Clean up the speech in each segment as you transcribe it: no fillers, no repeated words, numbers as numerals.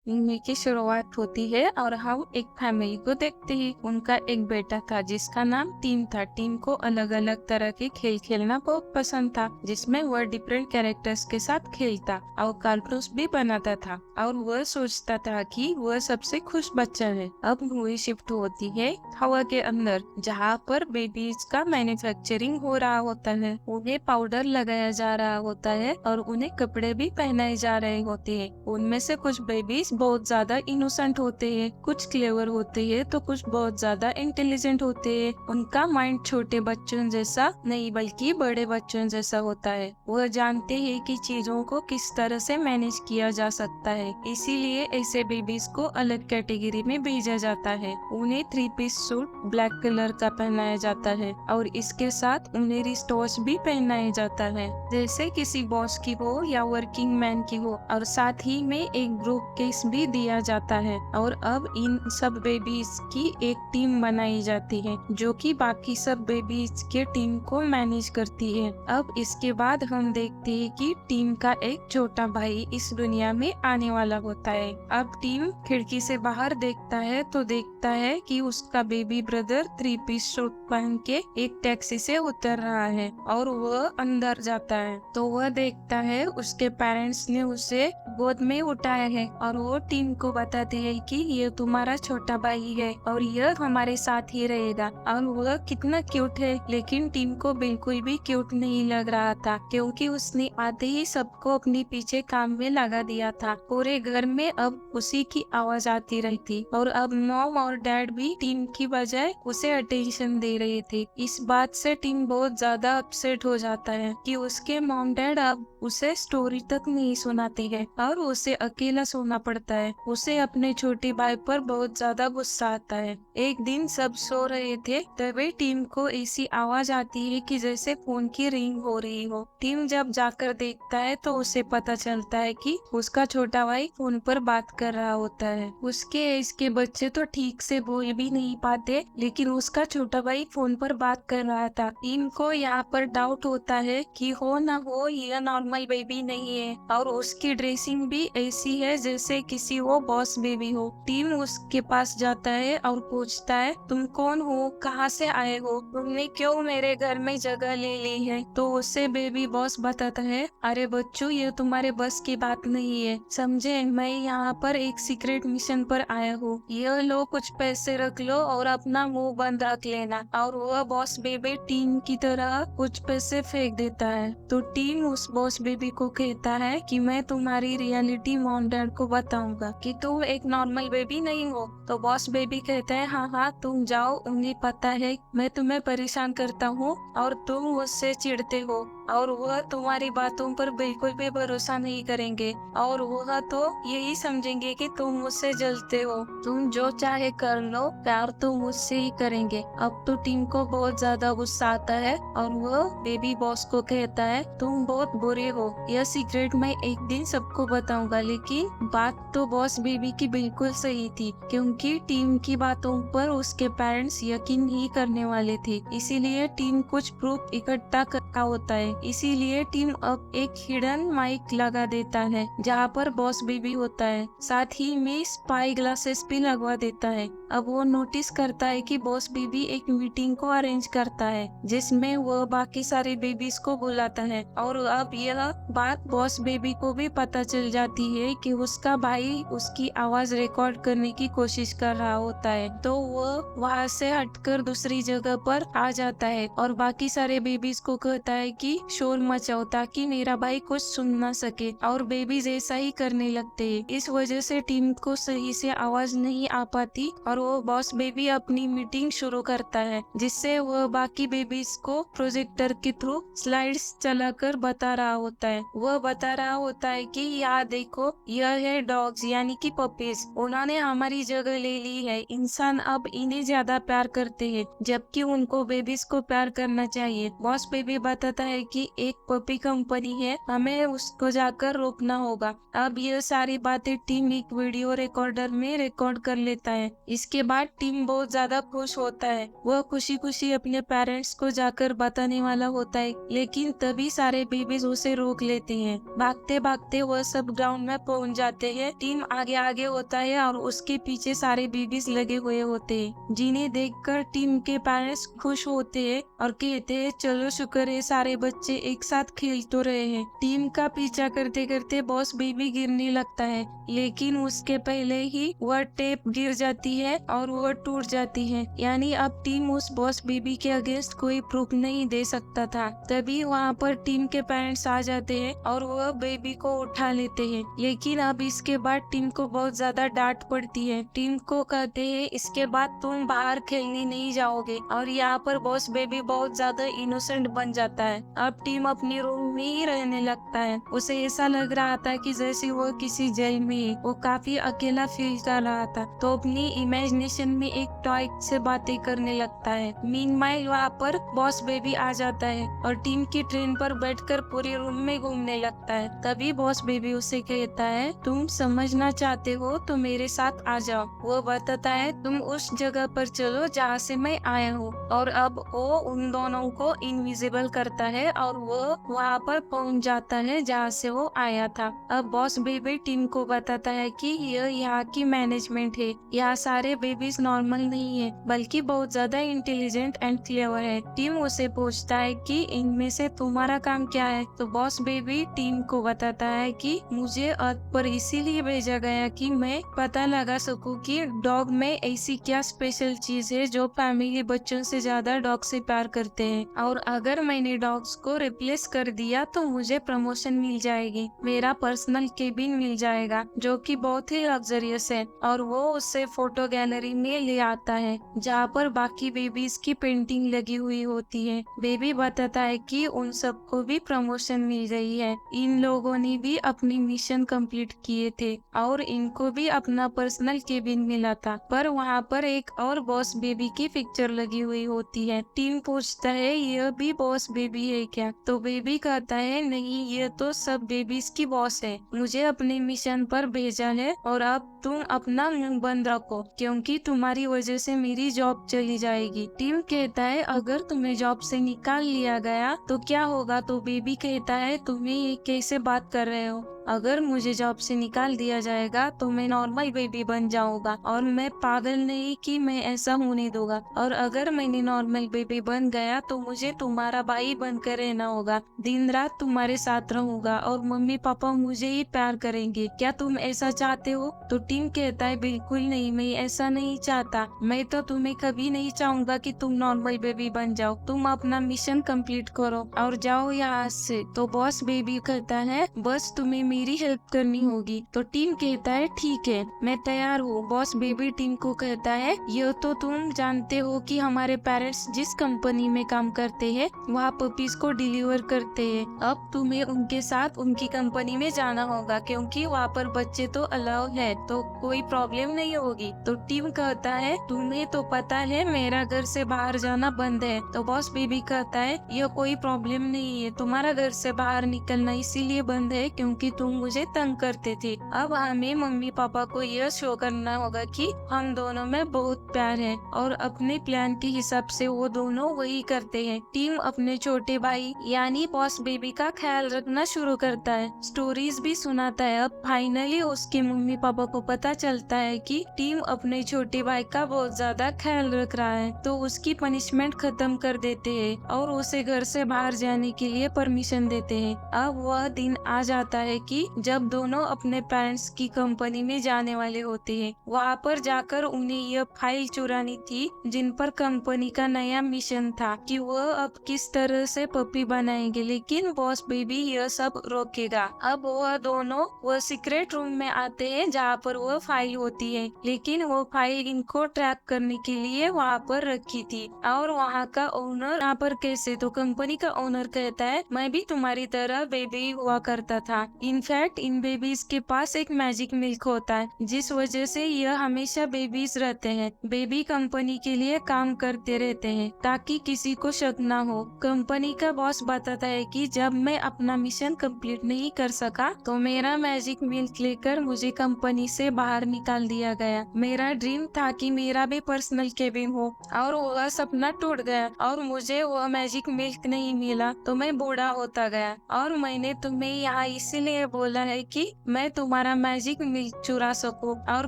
Movie की शुरुआत होती है और हम एक फैमिली को देखते हैं। उनका एक बेटा था जिसका नाम टीम था। टीम को अलग अलग तरह के खेल खेलना बहुत पसंद था, जिसमें वह डिफरेंट कैरेक्टर्स के साथ खेलता और कार्टून्स भी बनाता था और वह सोचता था कि वह सबसे खुश बच्चा है। अब मूवी शिफ्ट होती है हवा के अंदर, जहाँ पर बेबीज का मैन्युफैक्चरिंग हो रहा होता है। उन्हें पाउडर लगाया जा रहा होता है और उन्हें कपड़े भी पहनाए जा रहे होते हैं। उनमें से कुछ बेबीज बहुत ज्यादा इनोसेंट होते हैं, कुछ क्लेवर होते हैं तो कुछ बहुत ज्यादा इंटेलिजेंट होते हैं। उनका माइंड छोटे बच्चों जैसा नहीं बल्कि बड़े बच्चों जैसा होता है। वह जानते हैं कि चीजों को किस तरह से मैनेज किया जा सकता है, इसीलिए ऐसे बेबीज को अलग कैटेगरी में भेजा जाता है। उन्हें 3 पीस सूट ब्लैक कलर का पहनाया जाता है और इसके साथ उन्हें रिस्टॉच भी पहनाया जाता है, जैसे किसी बॉस की हो या वर्किंग मैन की हो। और साथ ही में एक ग्रुप केस भी दिया जाता है। और अब इन सब बेबीज की एक टीम बनाई जाती है जो कि बाकी सब बेबीज के टीम को मैनेज करती है। अब इसके बाद हम देखते हैं कि टीम का एक छोटा भाई इस दुनिया में आने वाला होता है। अब टीम खिड़की से बाहर देखता है तो देखता है कि उसका बेबी ब्रदर 3 पीस सूट पहन के एक टैक्सी से उतर रहा है और वह अंदर जाता है तो वह देखता है उसके पेरेंट्स ने उसे गोद में उठाया है और वो टीम को बताते हैं कि ये तुम्हारा छोटा भाई है और यह हमारे साथ ही रहेगा। और वह कितना क्यूट है, लेकिन टीम को बिल्कुल भी क्यूट नहीं लग रहा था क्योंकि उसने आते ही सबको अपने पीछे काम में लगा दिया था। पूरे घर में अब उसी की आवाज आती रहती और अब मॉम और डैड भी टीम की बजाय उसे अटेंशन दे रहे थे। इस बात से टीम बहुत ज्यादा अपसेट हो जाता है कि उसके मॉम डैड अब उसे स्टोरी तक नहीं सुनाते हैं और उसे अकेला सोना पड़ता है। उसे अपने छोटे भाई पर बहुत ज्यादा गुस्सा आता है। एक दिन सब सो रहे थे तभी टीम को ऐसी आवाज आती है कि जैसे फोन की रिंग हो रही हो। टीम जब जाकर देखता है तो उसे पता चलता है कि उसका छोटा भाई फोन पर बात कर रहा होता है। उसके एज के बच्चे तो ठीक से बोल भी नहीं पाते, लेकिन उसका छोटा भाई फोन पर बात कर रहा था। टीम को यहाँ पर डाउट होता है कि हो ना हो यह नॉर्मल बेबी नहीं है और उसकी ड्रेसिंग भी ऐसी है जैसे किसी वो बॉस बेबी हो। टीम उसके पास जाता है और पूछता है, तुम कौन हो, कहाँ से आए हो, तुमने क्यों मेरे घर में जगह ले ली है। तो उससे बेबी बॉस बताता है, अरे बच्चों ये तुम्हारे बस की बात नहीं है, समझे, मैं यहाँ पर एक सीक्रेट मिशन पर आया हूँ। यह लो कुछ पैसे रख लो और अपना मुंह बंद रख लेना। और वह बॉस बेबी टीम की तरह कुछ पैसे फेंक देता है। तो टीम उस बॉस बेबी को कहता है कि मैं तुम्हारी रियलिटी मॉम डैड को बताऊंगा कि तुम एक नॉर्मल बेबी नहीं हो। तो बॉस बेबी कहता है, हाँ हाँ तुम जाओ, उन्हें पता है मैं तुम्हें परेशान करता हूँ और तुम मुझसे चिढ़ते हो और वह तुम्हारी बातों पर बिल्कुल भी भरोसा नहीं करेंगे और वह तो यही समझेंगे कि तुम मुझसे जलते हो। तुम जो चाहे कर लो, प्यार तो मुझसे ही करेंगे। अब तो टीम को बहुत ज्यादा गुस्सा आता है और वह बेबी बॉस को कहता है, तुम बहुत बुरे हो, यह सीक्रेट मैं एक दिन सबको बताऊंगा। लेकिन बात तो बॉस बेबी की बिल्कुल सही थी क्योंकि टीम की बातों पर उसके पेरेंट्स यकीन ही करने वाले थे। इसीलिए टीम कुछ प्रूफ इकट्ठा करता होता है। इसीलिए टीम अब एक हिडन माइक लगा देता है जहाँ पर बॉस बेबी होता है, साथ ही में स्पाई ग्लासेस भी लगवा देता है। अब वो नोटिस करता है कि बॉस बेबी एक मीटिंग को अरेंज करता है जिसमें वह बाकी सारे बेबीज को बुलाता है। और अब यह बात बॉस बेबी को भी पता चल जाती है कि उसका भाई उसकी आवाज रिकॉर्ड करने की कोशिश कर रहा होता है। तो वह वहाँ से हटकर दूसरी जगह पर आ जाता है और बाकी सारे बेबीज को कहता है कि शोर मचाओ ताकि मेरा भाई कुछ सुन ना सके। और बेबीज ऐसा ही करने लगते हैं। इस वजह से टीम को सही से आवाज नहीं आ पाती और वो बॉस बेबी अपनी मीटिंग शुरू करता है, जिससे वह बाकी बेबीज को प्रोजेक्टर के थ्रू स्लाइड्स चलाकर बता रहा होता है। वह बता रहा होता है कि यहाँ देखो, यह है डॉग्स यानी कि पपीज, उन्होंने हमारी जगह ले ली है। इंसान अब इन्हें ज्यादा प्यार करते हैं जबकि उनको बेबीज को प्यार करना चाहिए। बॉस बेबी बताता है कि एक पपी कंपनी है, हमें उसको जाकर रोकना होगा। अब यह सारी बातें टीम एक वीडियो रिकॉर्डर में रिकॉर्ड कर लेता है। इसके इसके बाद टीम बहुत ज्यादा खुश होता है। वह खुशी खुशी अपने पेरेंट्स को जाकर बताने वाला होता है, लेकिन तभी सारे बेबीज उसे रोक लेते हैं। भागते भागते वह सब ग्राउंड में पहुंच जाते हैं। टीम आगे आगे होता है और उसके पीछे सारे बेबीज लगे हुए होते हैं, जिन्हें देखकर टीम के पेरेंट्स खुश होते हैं और कहते हैं चलो शुक्र है सारे बच्चे एक साथ खेल तो रहे हैं। टीम का पीछा करते करते बॉस बेबी गिरने लगता है, लेकिन उसके पहले ही वह टेप गिर जाती है और वह टूट जाती है। यानी अब टीम उस बॉस बेबी के अगेंस्ट कोई प्रूफ नहीं दे सकता था। तभी वहाँ पर टीम के पेरेंट्स आ जाते हैं और वह बेबी को उठा लेते हैं। लेकिन अब इसके बाद टीम को बहुत ज्यादा डांट पड़ती है। टीम को कहते हैं इसके बाद तुम बाहर खेलने नहीं जाओगे, और यहाँ पर बॉस बेबी बहुत ज्यादा इनोसेंट बन जाता है। अब टीम अपने रूम में ही रहने लगता है। उसे ऐसा लग रहा था कि जैसे वो किसी जेल में है। वो काफी अकेला फील कर रहा था, तो अपनी इमेजिनेशन में एक टॉय से बातें करने लगता है। मीनवाइल वहाँ पर बॉस बेबी आ जाता है और टीम की ट्रेन पर बैठकर पूरे रूम में घूमने लगता है। तभी बॉस बेबी उसे कहता है तुम समझना चाहते हो तो मेरे साथ आ जाओ। वो बताता है तुम उस जगह पर चलो जहाँ से मैं आया हूँ, और अब वो उन दोनों को इनविजिबल करता है और वो वहाँ पर पहुँच जाता है जहाँ से वो आया था। अब बॉस बेबी टीम को बताता है कि यह यहाँ की मैनेजमेंट है। यहाँ सारे बेबीज नॉर्मल नहीं है, बल्कि बहुत ज्यादा इंटेलिजेंट एंड क्लेवर है। टीम उसे पूछता है कि इनमें से तुम्हारा काम क्या है, तो बॉस बेबी टीम को बताता है कि मुझे अर्थ पर इसीलिए भेजा गया कि मैं पता लगा सकूं कि डॉग में ऐसी क्या स्पेशल चीज है जो फैमिली बच्चों से ज्यादा डॉग से प्यार करते हैं, और अगर मैंने डॉग्स को रिप्लेस कर दिया तो मुझे प्रमोशन मिल जाएगी, मेरा पर्सनल केबिन मिल जाएगा जो कि बहुत ही लग्जरियस है। और वो उससे फोटो गैलरी में ले आता है जहाँ पर बाकी बेबीज की पेंटिंग लगी हुई होती है। बेबी बताता है कि उन सबको भी प्रमोशन मिल गई है, इन लोगों ने भी अपनी मिशन कंप्लीट किए थे और इनको भी अपना पर्सनल केबिन मिला था। पर वहाँ पर एक और बॉस बेबी की पिक्चर लगी हुई होती है। टीम पूछता है यह भी बॉस बेबी है क्या, तो बेबी कहता है नहीं, ये तो सब बेबीज की बॉस है, मुझे अपने मिशन पर भेजा है और अब तुम अपना मुंह बंद रखो क्योंकि तुम्हारी वजह से मेरी जॉब चली जाएगी। टीम कहता है अगर तुम्हें जॉब से निकाल लिया गया तो क्या होगा, तो बेबी कहता है तुम्हें ये कैसे बात कर रहे हो, अगर मुझे जॉब से निकाल दिया जाएगा तो मैं नॉर्मल बेबी बन जाऊंगा, और मैं पागल नहीं कि मैं ऐसा होने दूंगा, और अगर मैंने नॉर्मल बेबी बन गया तो मुझे तुम्हारा भाई बनकर रहना होगा, दिन रात तुम्हारे साथ रहूंगा और मम्मी पापा मुझे ही प्यार करेंगे, क्या तुम ऐसा चाहते हो। तो टीम कहता है बिल्कुल नहीं, मैं ऐसा नहीं चाहता, मैं तो तुम्हें कभी नहीं चाहूंगा कि तुम नॉर्मल बेबी बन जाओ, तुम अपना मिशन कंप्लीट करो और जाओ यहाँ से। तो बॉस बेबी कहता है बस तुम्हें मेरी हेल्प करनी होगी। तो टीम कहता है ठीक है, मैं तैयार हूँ। बॉस बेबी टीम को कहता है ये तो तुम जानते हो कि हमारे पेरेंट्स जिस कंपनी में काम करते हैं वहाँ पपीज को डिलीवर करते हैं, अब तुम्हें उनके साथ उनकी कंपनी में जाना होगा क्योंकि वहाँ पर बच्चे तो अलाउ है, तो कोई प्रॉब्लम नहीं होगी। तो टीम कहता है तुम्हें तो पता है मेरा घर से बाहर जाना बंद है। तो बॉस बेबी कहता है यह कोई प्रॉब्लम नहीं है, तुम्हारा घर से बाहर निकलना इसीलिए बंद है क्योंकि तुम मुझे तंग करते थे, अब हमें मम्मी पापा को यह शो करना होगा कि हम दोनों में बहुत प्यार है, और अपने प्लान के हिसाब से वो दोनों वही करते हैं। टीम अपने छोटे भाई यानी बॉस बेबी का ख्याल रखना शुरू करता है, स्टोरीज भी सुनाता है। अब फाइनली उसके मम्मी पापा को पता चलता है कि टीम अपने छोटे भाई का बहुत ज्यादा ख्याल रख रहा है, तो उसकी पनिशमेंट खत्म कर देते हैं और उसे घर से बाहर जाने के लिए परमिशन देते हैं। अब वह दिन आ जाता है कि जब दोनों अपने पेरेंट्स की कंपनी में जाने वाले होते हैं। वहाँ पर जाकर उन्हें यह फाइल चुरानी थी जिन पर कंपनी का नया मिशन था कि वह अब किस तरह से पपी बनाएंगे, लेकिन बॉस बेबी यह सब रोकेगा। अब वह दोनों वह सीक्रेट रूम में आते हैं जहाँ पर वह फाइल होती है, लेकिन वो फाइल इनको ट्रैक करने के लिए वहाँ पर रखी थी। और वहाँ का ओनर यहाँ पर कैसे, तो कंपनी का ओनर कहता है मैं भी तुम्हारी तरह बेबी हुआ करता था, इन इनफैक्ट इन बेबीज के पास एक मैजिक मिल्क होता है, जिस वजह से यह हमेशा बेबीज रहते हैं। बेबी कंपनी के लिए काम करते रहते हैं ताकि किसी को शक ना हो। कंपनी का बॉस बताता है कि जब मैं अपना मिशन कंप्लीट नहीं कर सका तो मेरा मैजिक मिल्क लेकर मुझे कंपनी से बाहर निकाल दिया गया। मेरा ड्रीम था कि मेरा भी पर्सनल केबिन हो और वह सपना टूट गया और मुझे वह मैजिक मिल्क नहीं मिला तो मैं बूढ़ा होता गया। और मैंने तुम्हें यहाँ इसीलिए बोला है कि मैं तुम्हारा मैजिक मिल्क चुरा सकूं। और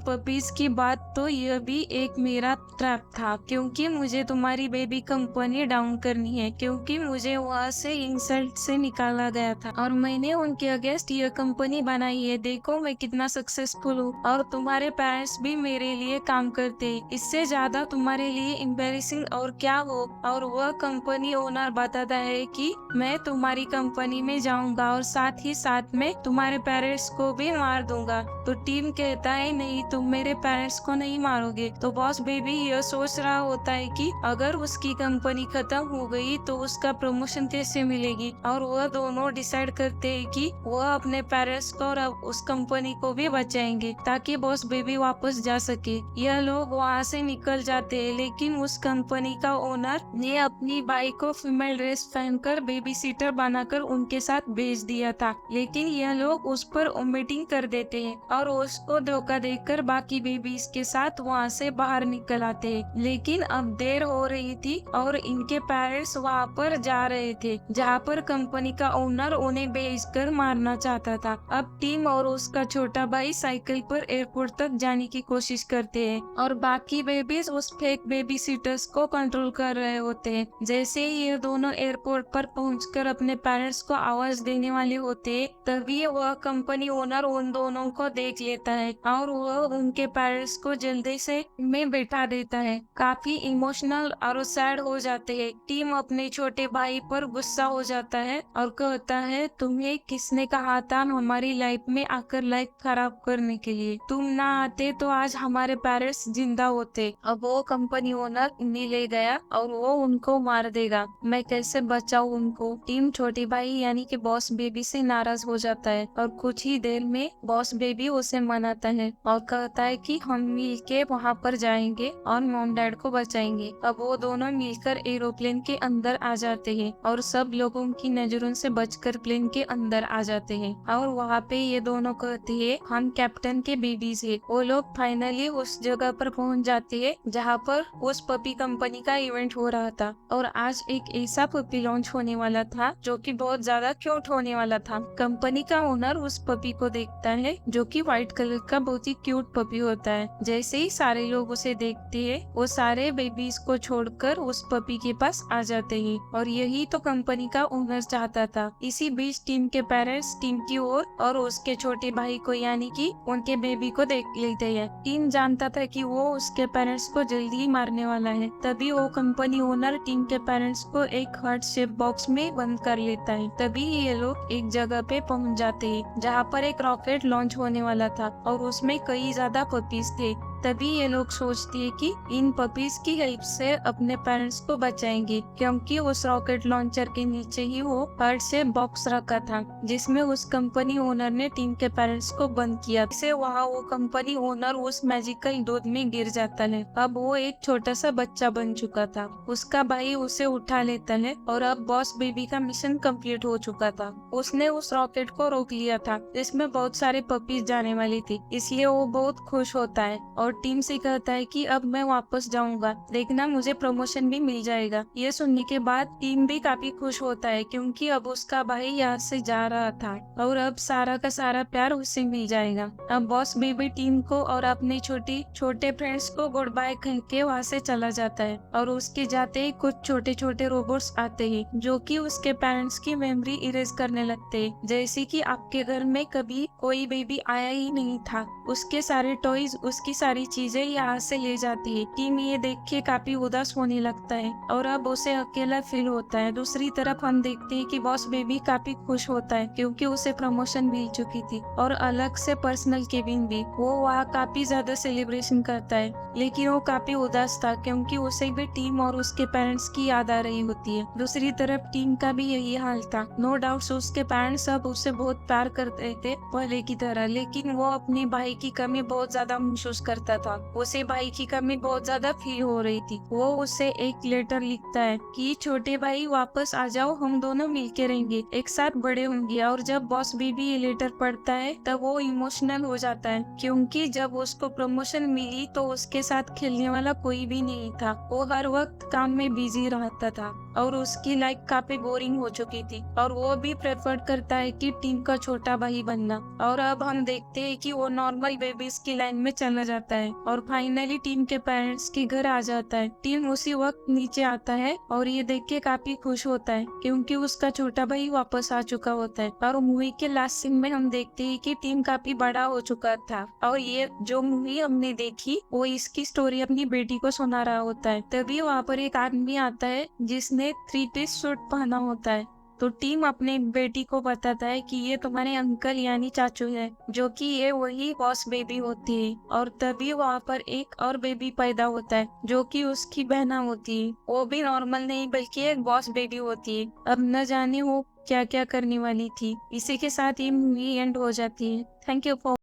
पपीज की बात तो यह भी एक मेरा ट्रैप था, क्योंकि मुझे तुम्हारी बेबी कंपनी डाउन करनी है, क्योंकि मुझे वहाँ से इंसल्ट से निकाला गया था और मैंने उनके अगेंस्ट यह कंपनी बनाई है। देखो मैं कितना सक्सेसफुल हूँ और तुम्हारे पेरेंट्स भी मेरे लिए काम करते हैं। इससे ज्यादा तुम्हारे लिए एम्बैरेसिंग और क्या हो। और वह कंपनी ओनर बताता है कि मैं तुम्हारी कंपनी में जाऊंगा और साथ ही साथ में तुम्हारे पेरेंट्स को भी मार दूंगा। तो टीम कहता है नहीं, तुम मेरे पेरेंट्स को नहीं मारोगे। तो बॉस बेबी यह सोच रहा होता है कि अगर उसकी कंपनी खत्म हो गई तो उसका प्रमोशन कैसे मिलेगी। और वह दोनों डिसाइड करते हैं कि वह अपने पेरेंट्स को और उस कंपनी को भी बचाएंगे ताकि बॉस बेबी वापस जा सके। यह लोग वहाँ से निकल जाते हैं, लेकिन उस कंपनी का ओनर ने अपनी बाइक को फीमेल ड्रेस पहनकर बेबी सीटर बनाकर उनके साथ भेज दिया था, लेकिन यह लोग उस पर ओमिटिंग कर देते हैं और उसको धोखा देकर बाकी बेबीज के साथ वहाँ से बाहर निकल आते हैं। लेकिन अब देर हो रही थी और इनके पेरेंट्स वहाँ पर जा रहे थे जहाँ पर कंपनी का ओनर उन्हें भेजकर मारना चाहता था। अब टीम और उसका छोटा भाई साइकिल पर एयरपोर्ट तक जाने की कोशिश करते हैं और बाकी बेबीज उस फेक बेबी सीटर्स को कंट्रोल कर रहे होते हैं। जैसे ही ये दोनों एयरपोर्ट पर पहुंचकर अपने पेरेंट्स को आवाज देने वाले होते हैं, तभी वह कंपनी ओनर उन दोनों को देख लेता है और वह उनके पेरेंट्स को जल्दी से में बैठा देता है। काफी इमोशनल और सैड हो जाते हैं। टीम अपने छोटे भाई पर गुस्सा हो जाता है और कहता है तुम्हें किसने कहा था हमारी लाइफ में आकर लाइफ खराब करने के लिए। तुम ना आते तो आज हमारे पेरेंट्स जिंदा होते। अब वो कंपनी ओनर उन्हें ले गया और वो उनको मार देगा। मैं कैसे बचाऊं उनको। टीम छोटी भाई यानी कि बॉस बेबी से नाराज हो जाता है और कुछ ही देर में बॉस बेबी उसे मनाता है और कहता है कि हम मिल के वहाँ पर जाएंगे और मॉम डैड को बचाएंगे। अब वो दोनों मिलकर एरोप्लेन के अंदर आ जाते हैं और सब लोगों की नजरों से बचकर प्लेन के अंदर आ जाते हैं और वहाँ पे ये दोनों कहते हैं हम कैप्टन के बेबीज हैं। वो लोग फाइनली उस जगह पर पहुँच जाते हैं जहाँ पर उस पपी कंपनी का इवेंट हो रहा था और आज एक ऐसा पपी लॉन्च होने वाला था जो कि बहुत ज्यादा क्यूट होने वाला था। कंपनी का ओनर उस पपी को देखता है जो कि व्हाइट कलर का बहुत ही क्यूट पपी होता है। जैसे ही सारे लोग उसे देखते हैं वो सारे बेबीज को छोड़कर उस पपी के पास आ जाते हैं और यही तो कंपनी का ओनर चाहता था। इसी बीच टीम के पेरेंट्स टीम की ओर और उसके छोटे भाई को यानी कि उनके बेबी को देख लेते हैं। टीम जानता था कि वो उसके पेरेंट्स को जल्दी ही मारने वाला है। तभी वो कंपनी ओनर टीम के पेरेंट्स को एक हार्ट शेप बॉक्स में बंद कर लेता है। तभी ये लोग एक जगह पे पहुंच जाते हैं जहाँ पर एक रॉकेट लॉन्च होने वाला था और उसमें कई ज्यादा पपीज थे। तभी ये लोग सोचते हैं कि इन पपीज की हेल्प से अपने पेरेंट्स को बचाएंगे, क्योंकि उस रॉकेट लॉन्चर के नीचे ही वो हार्ट शेप बॉक्स रखा था जिसमें उस कंपनी ओनर ने टीम के पेरेंट्स को बंद किया। इसे वहाँ वो कंपनी ओनर उस मैजिकल दूध में गिर जाता है। अब वो एक छोटा सा बच्चा बन चुका था। उसका भाई उसे उठा लेता है और अब बॉस बेबी का मिशन कंप्लीट हो चुका था। उसने उस रॉकेट को रोक लिया था जिसमें बहुत सारे पपीज जाने वाली थी, इसलिए वो बहुत खुश होता है और टीम से कहता है कि अब मैं वापस जाऊंगा, देखना मुझे प्रमोशन भी मिल जाएगा। ये सुनने के बाद टीम भी काफी खुश होता है क्योंकि अब उसका भाई यहाँ से जा रहा था और अब सारा का सारा प्यार उसे मिल जाएगा। अब बॉस बेबी टीम को और अपने छोटे फ्रेंड्स को गुड बाय कह के वहाँ से चला जाता है और उसके जाते ही कुछ छोटे छोटे रोबोट्स आते हैं जो कि उसके पेरेंट्स की मेमोरी इरेज करने लगते हैं। जैसे कि आपके घर में कभी कोई बेबी आया ही नहीं था, उसके सारे टॉयज, उसकी सारी सारी चीजें यहाँ से ले जाती है। टीम ये देख के काफी उदास होने लगता है और अब उसे अकेला फील होता है। दूसरी तरफ हम देखते हैं कि बॉस बेबी काफी खुश होता है क्योंकि उसे प्रमोशन मिल चुकी थी और अलग से पर्सनल केबिन भी। वो वहाँ काफी ज्यादा सेलिब्रेशन करता है, लेकिन वो काफी उदास था क्योंकि उसे भी टीम और उसके पेरेंट्स की याद आ रही होती है। दूसरी तरफ टीम का भी यही हाल था। नो डाउट उसके पेरेंट्स अब उसे बहुत प्यार करते थे पहले की तरह, लेकिन वो अपने भाई की कमी बहुत ज्यादा महसूस करता था। उसे भाई की कमी बहुत ज्यादा फील हो रही थी। वो उसे एक लेटर लिखता है कि छोटे भाई वापस आ जाओ, हम दोनों मिलके रहेंगे, एक साथ बड़े होंगे। और जब बॉस बेबी ये लेटर पढ़ता है तब वो इमोशनल हो जाता है क्योंकि जब उसको प्रमोशन मिली तो उसके साथ खेलने वाला कोई भी नहीं था। वो हर वक्त काम में बिजी रहता था और उसकी लाइफ काफी बोरिंग हो चुकी थी और वो भी प्रेफर करता है कि टीम का छोटा भाई बनना। और अब हम देखते हैं कि वो नॉर्मल बेबीज की लाइन में चला जाता है और फाइनली टीम के पेरेंट्स के घर आ जाता है। टीम उसी वक्त नीचे आता है और ये देख के काफी खुश होता है क्योंकि उसका छोटा भाई वापस आ चुका होता है। और मूवी के लास्ट सीन में हम देखते हैं कि टीम काफी बड़ा हो चुका था और ये जो मूवी हमने देखी वो इसकी स्टोरी अपनी बेटी को सुना रहा होता है। तभी वहाँ पर एक आदमी आता है जिसने 3 पीस सूट पहना होता है। तो टीम अपने बेटी को बताता है कि ये तुम्हारे अंकल यानी चाचू है, जो कि ये वही बॉस बेबी होती है। और तभी वहाँ पर एक और बेबी पैदा होता है जो कि उसकी बहना होती है। वो भी नॉर्मल नहीं बल्कि एक बॉस बेबी होती है। अब न जाने वो क्या क्या करने वाली थी। इसी के साथ ये मूवी एंड हो जाती है। Thank you for